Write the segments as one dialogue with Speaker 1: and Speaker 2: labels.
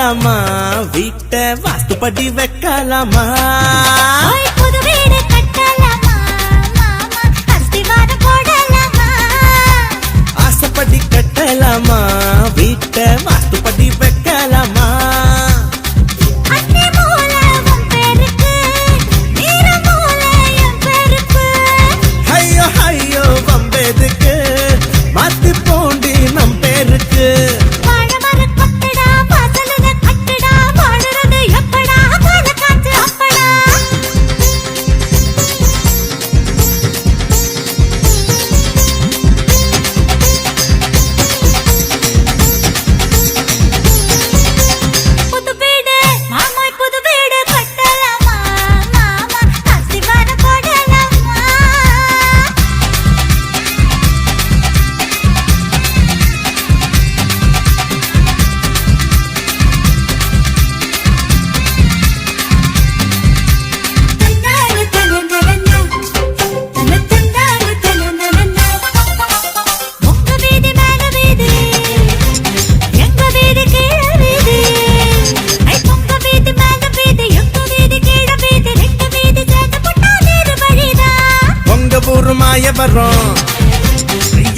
Speaker 1: கட்டலாமா வீட்டை வாஸ்துப்படி வைக்கலாமா
Speaker 2: புது வீடு கட்டலாமா மாமா அஸ்திவாரம் போடலாமா
Speaker 1: ஆசைப்படி கட்டலாமா வீட்டை வாஸ்துப்படி வைக்கலாமா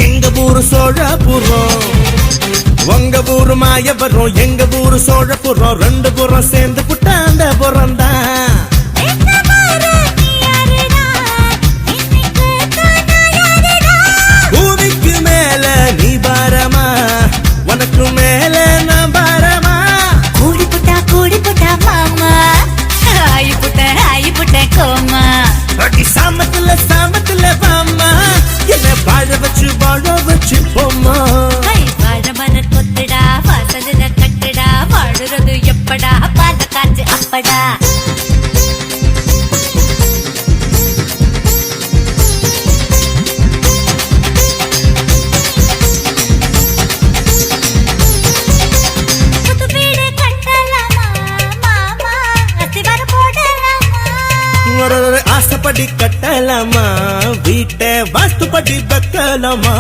Speaker 1: எங்க ஊரு சோழபுரம் உங்க ஊரு மாயவரம் எங்க ஊரு சோழபுரம் ரெண்டு புறம் சேர்ந்து புட்டாண்ட புறம்தான் பூமிக்கு மேல நீ பாரமா உனக்கு மேல நான் பாரமா
Speaker 2: கூடி புட்டா மாமா ஆயி புட்ட கோமா
Speaker 1: சாமத்துல பாமா என்ன வாழ வச்சு போமா
Speaker 2: வாழ மலர் கொத்துடா வாசல கட்டுடா வாழுறது எப்படா பாத காற்று அப்படா
Speaker 1: ஆசைப்படி கட்டலாமா வீட்டை வாஸ்துப்படி வைக்கலாமா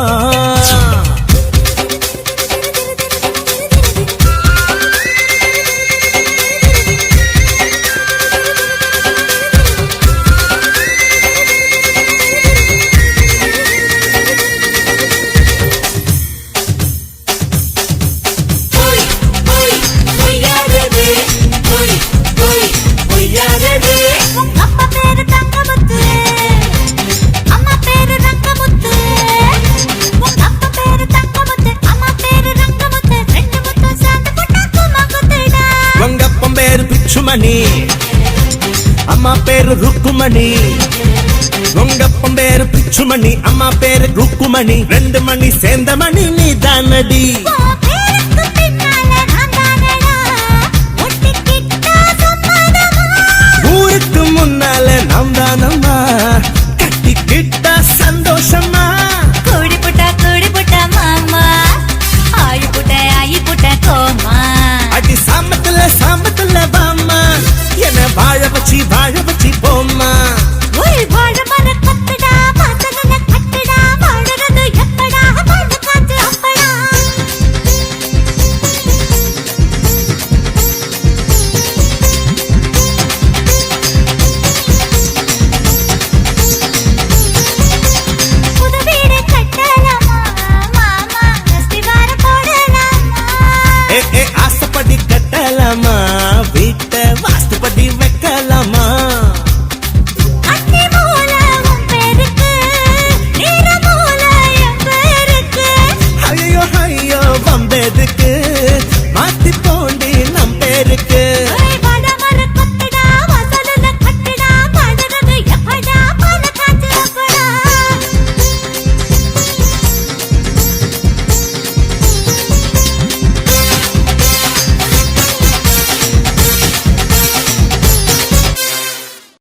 Speaker 1: பிச்சுமணி அம்மா பேரு ருக்குமணி உங்கப்பம் பேரு பிச்சுமணி அம்மா பேரு ருக்குமணி ரெண்டு மணி சேர்ந்த மணி நீ தானடி